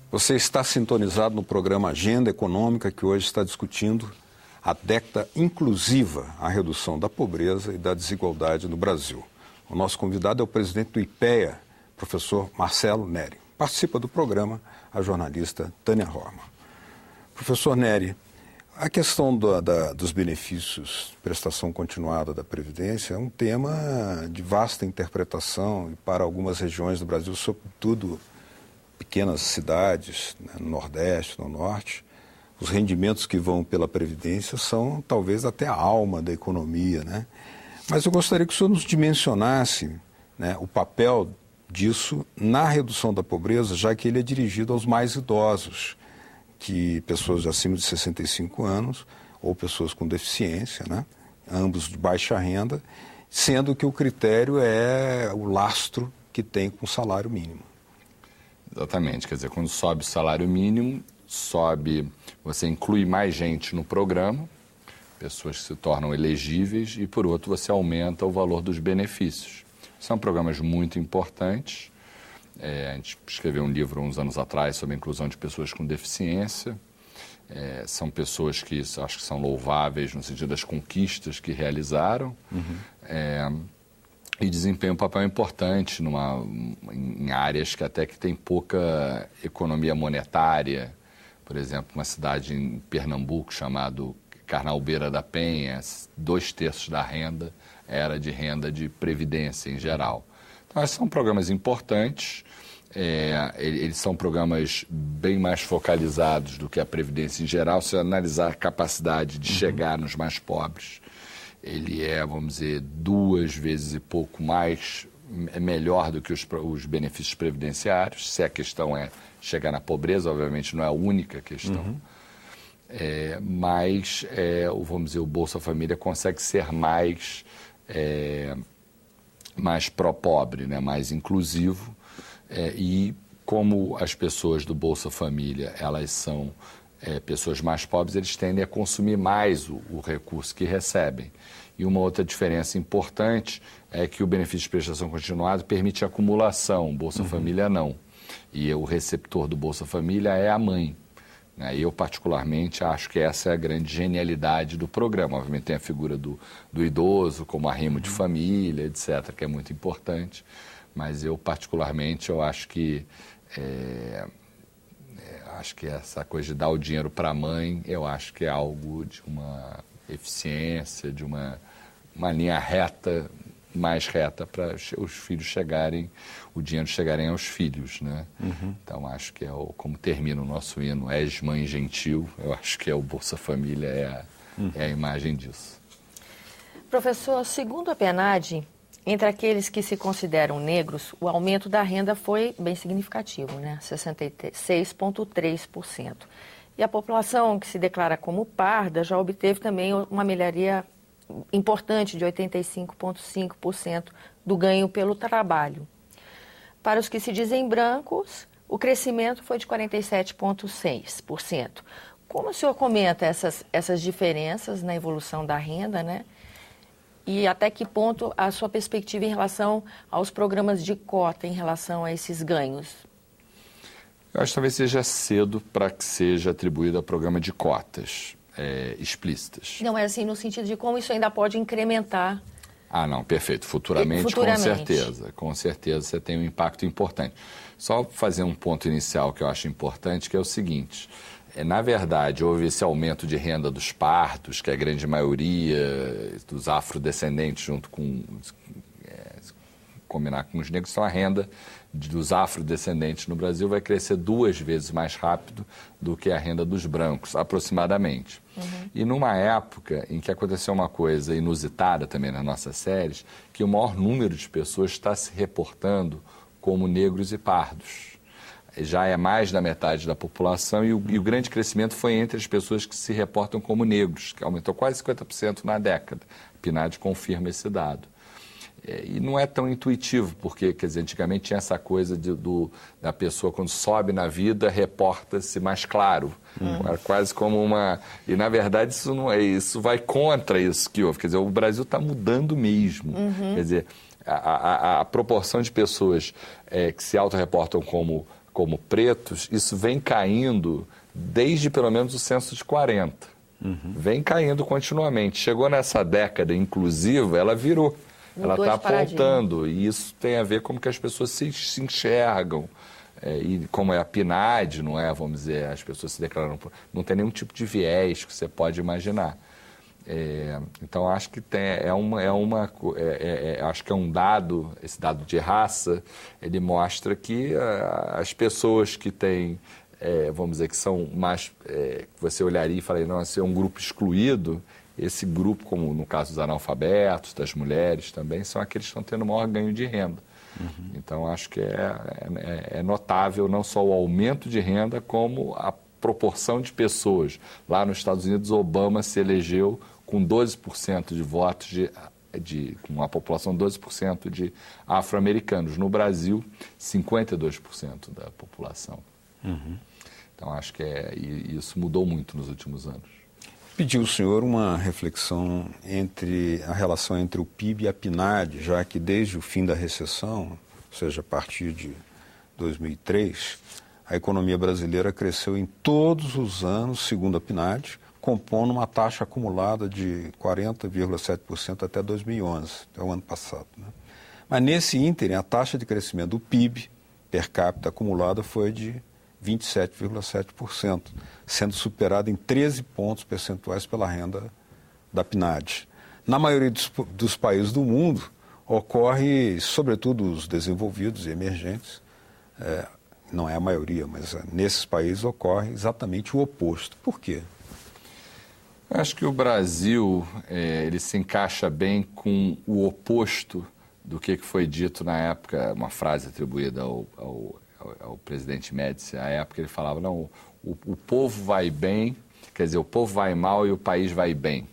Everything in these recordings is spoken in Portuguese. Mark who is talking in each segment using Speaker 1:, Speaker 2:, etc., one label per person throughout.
Speaker 1: Você está sintonizado no programa Agenda Econômica, que hoje está discutindo a década inclusiva, a redução da pobreza e da desigualdade no Brasil. O nosso convidado é o presidente do IPEA, professor Marcelo Neri. Participa do programa a jornalista Tânia Horman. Professor Neri, a questão dos benefícios de prestação continuada da Previdência é um tema de vasta interpretação e para algumas regiões do Brasil, sobretudo pequenas cidades, né, no Nordeste, no Norte, os rendimentos que vão pela Previdência são talvez até a alma da economia, né? Mas eu gostaria que o senhor nos dimensionasse, né, o papel disso na redução da pobreza, já que ele é dirigido aos mais idosos, que pessoas acima de 65 anos ou pessoas com deficiência, né, ambos de baixa renda, sendo que o critério é o lastro que tem com o salário mínimo.
Speaker 2: Exatamente, quer dizer, quando sobe o salário mínimo, você inclui mais gente no programa, pessoas que se tornam elegíveis, e por outro você aumenta o valor dos benefícios. São programas muito importantes. A gente escreveu um livro uns anos atrás sobre a inclusão de pessoas com deficiência. São pessoas que acho que são louváveis no sentido das conquistas que realizaram. E desempenham um papel importante em áreas que até que tem pouca economia monetária. Por exemplo, uma cidade em Pernambuco chamada Carnaubera da Penha, 2/3 da renda era de renda de previdência em geral. Então, esses são programas importantes, eles são programas bem mais focalizados do que a previdência em geral. Se analisar a capacidade de chegar nos mais pobres, ele vamos dizer, 2 vezes e pouco mais, melhor do que os benefícios previdenciários, se a questão é chegar na pobreza, obviamente não é a única questão. Mas, vamos dizer, o Bolsa Família consegue ser mais pró-pobre, né? Mais inclusivo, e como as pessoas do Bolsa Família, elas são pessoas mais pobres, eles tendem a consumir mais o recurso que recebem. E uma outra diferença importante é que o benefício de prestação continuada permite acumulação, o Bolsa Família não. E o receptor do Bolsa Família é a mãe. Eu, particularmente, acho que essa é a grande genialidade do programa. Obviamente tem a figura do idoso como arrimo de família, etc., que é muito importante. Mas eu, particularmente, acho que essa coisa de dar o dinheiro para a mãe, eu acho que é algo de uma eficiência, de uma linha reta, mais reta para os filhos chegarem, o dinheiro chegarem aos filhos, né? Então, acho que como termina o nosso hino, És Mãe Gentil, eu acho que o Bolsa Família é a imagem disso.
Speaker 3: Professor, segundo a PNAD, entre aqueles que se consideram negros, o aumento da renda foi bem significativo, né? 66,3%. E a população que se declara como parda já obteve também uma melhoria importante de 85,5% do ganho pelo trabalho. Para os que se dizem brancos, o crescimento foi de 47,6%. Como o senhor comenta essas diferenças na evolução da renda, né? E até que ponto a sua perspectiva em relação aos programas de cota, em relação a esses ganhos?
Speaker 2: Eu acho que talvez seja cedo para que seja atribuído a programa de cotas explícitas.
Speaker 3: Não, é assim, no sentido de como isso ainda pode incrementar.
Speaker 2: Não, perfeito. Futuramente, com certeza você tem um impacto importante. Só fazer um ponto inicial que eu acho importante, que é o seguinte: na verdade, houve esse aumento de renda dos pardos, que é a grande maioria dos afrodescendentes, junto com, combinar com os negros, então a renda dos afrodescendentes no Brasil vai crescer 2 vezes mais rápido do que a renda dos brancos, aproximadamente. E numa época em que aconteceu uma coisa inusitada também nas nossas séries, que o maior número de pessoas está se reportando como negros e pardos. Já é mais da metade da população e o grande crescimento foi entre as pessoas que se reportam como negros, que aumentou quase 50% na década. A PNAD confirma esse dado. E não é tão intuitivo, porque, quer dizer, antigamente tinha essa coisa da pessoa, quando sobe na vida, reporta-se mais claro. Era quase como uma... E, na verdade, isso não é isso, vai contra isso que houve. Quer dizer, o Brasil está mudando mesmo. Quer dizer, a proporção de pessoas que se autorreportam como como pretos, isso vem caindo desde pelo menos o censo de 40. Vem caindo continuamente. Chegou nessa década inclusiva, ela virou. Ela está apontando. E isso tem a ver com como que as pessoas se enxergam. E como é a PNAD, não é? Vamos dizer, as pessoas se declaram... Não tem nenhum tipo de viés que você pode imaginar. Então, acho que acho que é um dado, esse dado de raça, ele mostra que as pessoas que têm... vamos dizer, que são mais... você olharia e falaria, não, esse é um grupo excluído. Esse grupo, como no caso dos analfabetos, das mulheres também, são aqueles que estão tendo maior ganho de renda. Então, acho que é notável não só o aumento de renda, como a proporção de pessoas. Lá nos Estados Unidos, Obama se elegeu com 12% de votos, com uma população de 12% de afro-americanos. No Brasil, 52% da população. Então, acho que isso mudou muito nos últimos anos.
Speaker 1: Pediu o senhor uma reflexão entre a relação entre o PIB e a PNAD, já que desde o fim da recessão, ou seja, a partir de 2003, a economia brasileira cresceu em todos os anos, segundo a PNAD, compondo uma taxa acumulada de 40,7% até 2011, até o ano passado, né? Mas nesse ínterim, a taxa de crescimento do PIB per capita acumulada foi de 27,7%, sendo superada em 13 pontos percentuais pela renda da PNAD. Na maioria dos países do mundo, ocorre, sobretudo os desenvolvidos e emergentes, não é a maioria, mas nesses países ocorre exatamente o oposto. Por quê?
Speaker 2: Acho que o Brasil ele se encaixa bem com o oposto do que foi dito na época, uma frase atribuída ao presidente Médici. À época ele falava, não, o povo vai bem, quer dizer, o povo vai mal e o país vai bem.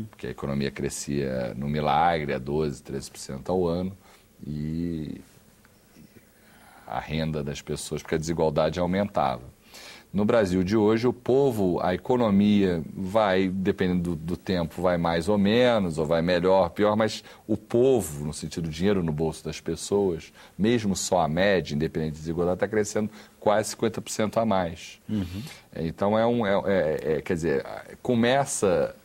Speaker 2: Porque a economia crescia no milagre a 12%, 13% ao ano e a renda das pessoas, porque a desigualdade aumentava. No Brasil de hoje, o povo, a economia vai, dependendo do tempo, vai mais ou menos, ou vai melhor, pior, mas o povo, no sentido do dinheiro no bolso das pessoas, mesmo só a média, independente de desigualdade, está crescendo quase 50% a mais. Então, quer dizer, começa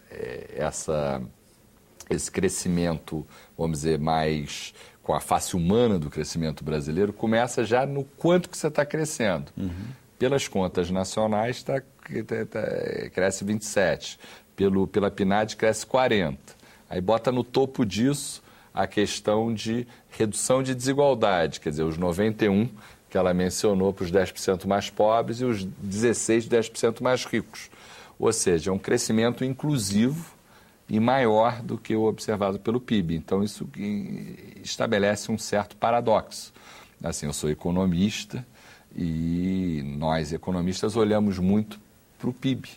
Speaker 2: esse crescimento, vamos dizer, mais com a face humana do crescimento brasileiro, começa já no quanto que você está crescendo. Pelas contas nacionais, cresce 27%. Pela PNAD, cresce 40%. Aí bota no topo disso a questão de redução de desigualdade, quer dizer, os 91% que ela mencionou para os 10% mais pobres e os 16%, 10% mais ricos. Ou seja, é um crescimento inclusivo e maior do que o observado pelo PIB. Então, isso estabelece um certo paradoxo. Assim, eu sou economista, e nós, economistas, olhamos muito para o PIB.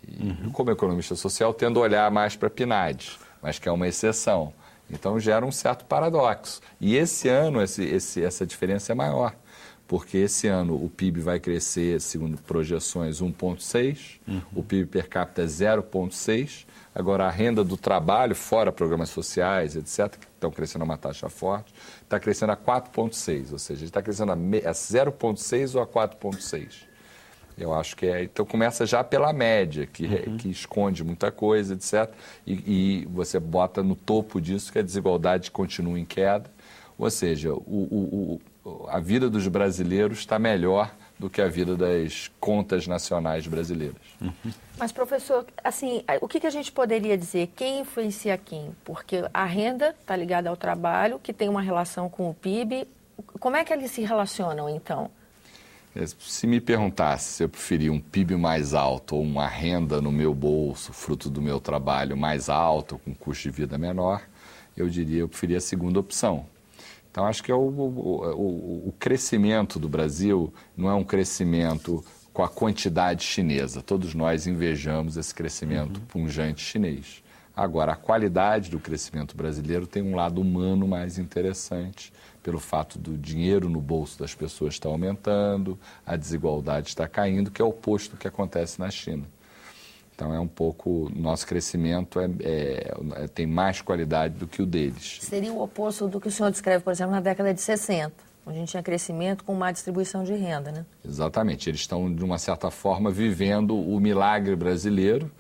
Speaker 2: E, como economista social, tendo a olhar mais para a PNAD, mas que é uma exceção. Então, gera um certo paradoxo. E esse ano, essa diferença é maior, porque esse ano o PIB vai crescer, segundo projeções, 1,6%, o PIB per capita é 0,6%, agora a renda do trabalho, fora programas sociais, etc., que estão crescendo a uma taxa forte, está crescendo a 4,6%, ou seja, está crescendo a 0,6% ou a 4,6%. Eu acho que então começa já pela média, que esconde muita coisa, etc., e você bota no topo disso que a desigualdade continua em queda, ou seja, a vida dos brasileiros está melhor do que a vida das contas nacionais brasileiras.
Speaker 3: Mas, professor, assim, o que a gente poderia dizer? Quem influencia quem? Porque a renda está ligada ao trabalho, que tem uma relação com o PIB. Como é que eles se relacionam, então?
Speaker 2: Se me perguntasse se eu preferia um PIB mais alto ou uma renda no meu bolso, fruto do meu trabalho, mais alto, com custo de vida menor, eu diria que eu preferia a segunda opção. Então, acho que o crescimento do Brasil não é um crescimento com a quantidade chinesa. Todos nós invejamos esse crescimento pungente chinês. Agora, a qualidade do crescimento brasileiro tem um lado humano mais interessante, pelo fato do dinheiro no bolso das pessoas estar aumentando, a desigualdade está caindo, que é o oposto do que acontece na China. Então, é um pouco, nosso crescimento tem mais qualidade do que o deles.
Speaker 3: Seria o oposto do que o senhor descreve, por exemplo, na década de 60, A gente tinha crescimento com má distribuição de renda, né?
Speaker 2: Exatamente. Eles estão, de uma certa forma, vivendo o milagre brasileiro,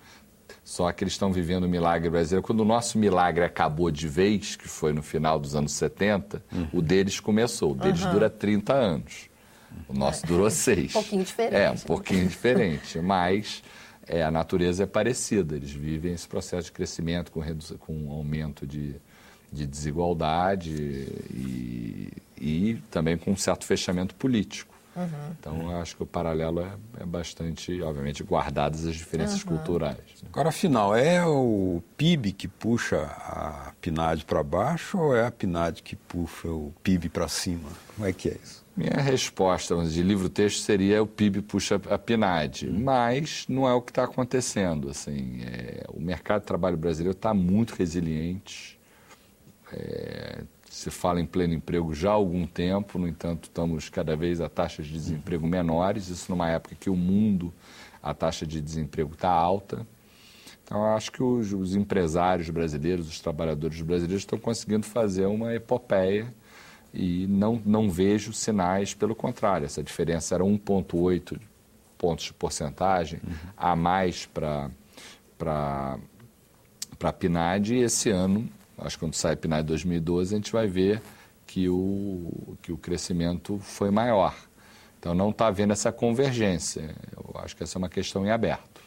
Speaker 2: só que eles estão vivendo o milagre brasileiro. Quando o nosso milagre acabou de vez, que foi no final dos anos 70, o deles começou. O deles dura 30 anos. O nosso durou 6.
Speaker 3: Um pouquinho diferente.
Speaker 2: É, um pouquinho diferente, mas a natureza é parecida. Eles vivem esse processo de crescimento com aumento de desigualdade e também com um certo fechamento político. Então, eu acho que o paralelo é bastante, obviamente, guardadas as diferenças culturais.
Speaker 1: Agora, afinal, é o PIB que puxa a PNAD para baixo ou é a PNAD que puxa o PIB para cima? Como é que é isso?
Speaker 2: Minha resposta de livro-texto seria o PIB puxa a PNAD, mas não é o que está acontecendo. Assim, o mercado de trabalho brasileiro está muito resiliente. Se fala em pleno emprego já há algum tempo, no entanto, estamos cada vez a taxas de desemprego menores, isso numa época que o mundo, a taxa de desemprego está alta. Então, eu acho que os empresários brasileiros, os trabalhadores brasileiros estão conseguindo fazer uma epopeia e não vejo sinais, pelo contrário, essa diferença era 1,8 pontos de porcentagem a mais para a PNAD e esse ano, acho que quando sai a PNAD 2012, a gente vai ver que o crescimento foi maior. Então, não está havendo essa convergência. Eu acho que essa é uma questão em aberto.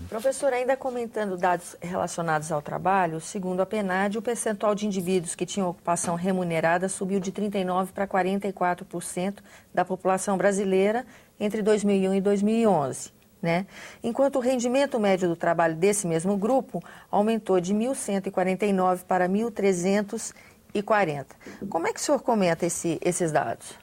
Speaker 3: Professor, ainda comentando dados relacionados ao trabalho, segundo a PNAD, o percentual de indivíduos que tinham ocupação remunerada subiu de 39% para 44% da população brasileira entre 2001 e 2011. Né? Enquanto o rendimento médio do trabalho desse mesmo grupo aumentou de 1.149 para 1.340. Como é que o senhor comenta esses dados?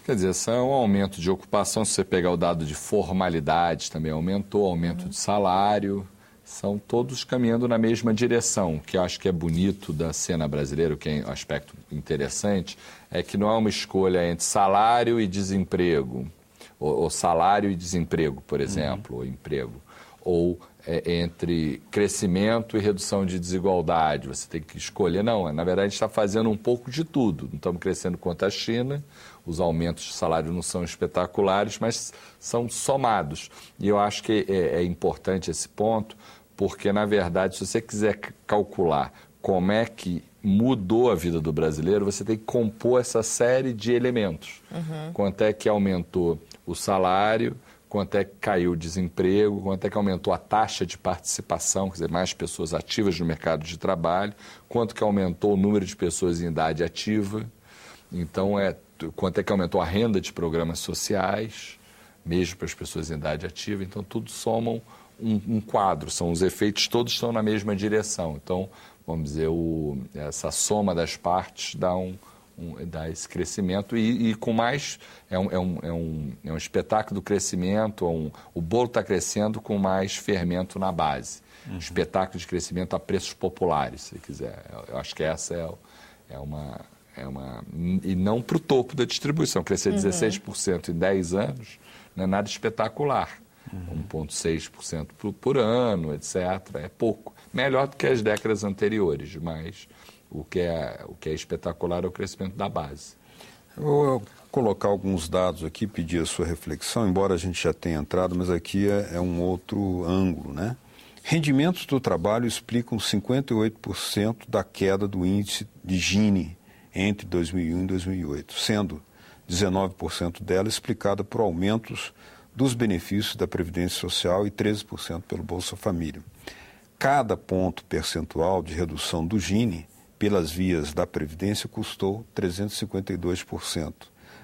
Speaker 2: Quer dizer, esse é um aumento de ocupação, se você pegar o dado de formalidade também aumentou, aumento de salário, são todos caminhando na mesma direção. O que eu acho que é bonito da cena brasileira, o que é um aspecto interessante, é que não é uma escolha entre salário e desemprego, ou salário e desemprego, por exemplo, ou emprego, ou entre crescimento e redução de desigualdade. Você tem que escolher. Não, na verdade, a gente está fazendo um pouco de tudo. Não estamos crescendo quanto a China, os aumentos de salário não são espetaculares, mas são somados. E eu acho que é importante esse ponto, porque, na verdade, se você quiser calcular como é que mudou a vida do brasileiro, você tem que compor essa série de elementos. Quanto é que aumentou o salário, quanto é que caiu o desemprego, quanto é que aumentou a taxa de participação, quer dizer, mais pessoas ativas no mercado de trabalho, quanto que aumentou o número de pessoas em idade ativa, então quanto é que aumentou a renda de programas sociais, mesmo para as pessoas em idade ativa, então tudo somam um quadro, são os efeitos, todos estão na mesma direção. Então, vamos dizer, essa soma das partes dá esse crescimento e com mais, é um espetáculo do crescimento, o bolo está crescendo com mais fermento na base. Espetáculo de crescimento a preços populares, se quiser. Eu acho que essa é uma e não para o topo da distribuição. Crescer 16% em 10 anos não é nada espetacular. 1,6% por ano, etc. É pouco. Melhor do que as décadas anteriores, mas o que é espetacular é o crescimento da base.
Speaker 1: Eu vou colocar alguns dados aqui, pedir a sua reflexão, embora a gente já tenha entrado, mas aqui é um outro ângulo, né? Rendimentos do trabalho explicam 58% da queda do índice de Gini entre 2001 e 2008, sendo 19% dela explicada por aumentos dos benefícios da Previdência Social e 13% pelo Bolsa Família. Cada ponto percentual de redução do Gini pelas vias da Previdência custou 352%,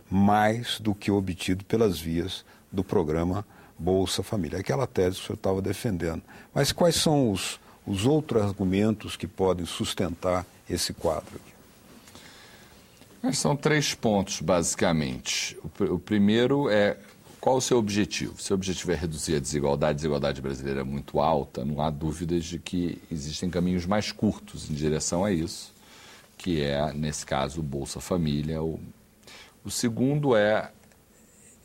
Speaker 1: mais do que obtido pelas vias do programa Bolsa Família. Aquela tese que o senhor estava defendendo. Mas quais são os outros argumentos que podem sustentar esse quadro aqui?
Speaker 2: Mas são 3 pontos, basicamente. O primeiro é qual o seu objetivo? Se o objetivo é reduzir a desigualdade brasileira é muito alta, não há dúvidas de que existem caminhos mais curtos em direção a isso, que é, nesse caso, o Bolsa Família. O segundo é,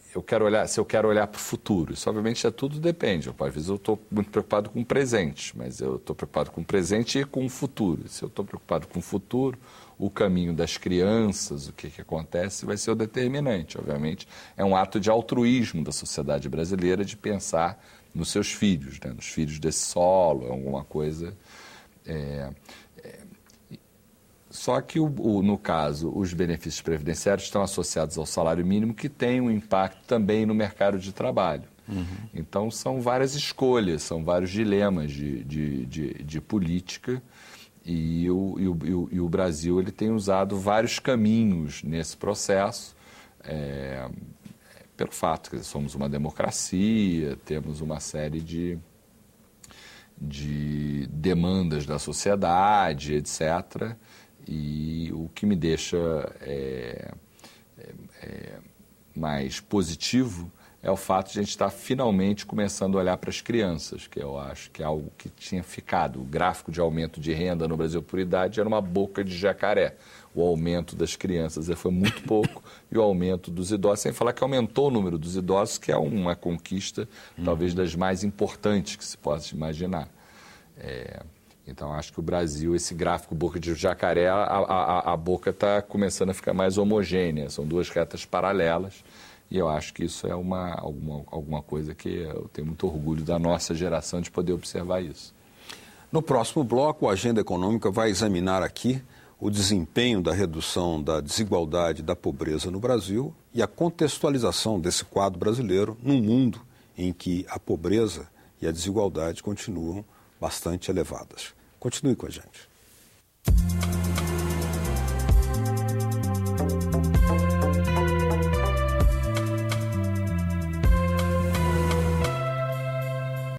Speaker 2: se eu quero olhar para o futuro. Isso, obviamente, tudo depende. Às vezes eu estou muito preocupado com o presente, mas eu estou preocupado com o presente e com o futuro. Se eu estou preocupado com o futuro, o caminho das crianças, o que acontece, vai ser o determinante. Obviamente, é um ato de altruísmo da sociedade brasileira de pensar nos seus filhos, né? Nos filhos desse solo, alguma coisa. Só que, no caso, os benefícios previdenciários estão associados ao salário mínimo, que tem um impacto também no mercado de trabalho. Então, são várias escolhas, são vários dilemas de política, e o Brasil ele tem usado vários caminhos nesse processo, pelo fato que somos uma democracia, temos uma série de demandas da sociedade, etc., e o que me deixa mais positivo é o fato de a gente estar finalmente começando a olhar para as crianças, que eu acho que é algo que tinha ficado. O gráfico de aumento de renda no Brasil por idade era uma boca de jacaré. O aumento das crianças foi muito pouco e o aumento dos idosos, sem falar que aumentou o número dos idosos, que é uma conquista talvez das mais importantes que se possa imaginar. Então, acho que o Brasil, esse gráfico boca de jacaré, a boca está começando a ficar mais homogênea. São duas retas paralelas e eu acho que isso é alguma coisa que eu tenho muito orgulho da nossa geração de poder observar isso.
Speaker 1: No próximo bloco, a Agenda Econômica vai examinar aqui o desempenho da redução da desigualdade e da pobreza no Brasil e a contextualização desse quadro brasileiro num mundo em que a pobreza e a desigualdade continuam bastante elevadas. Continue com a gente.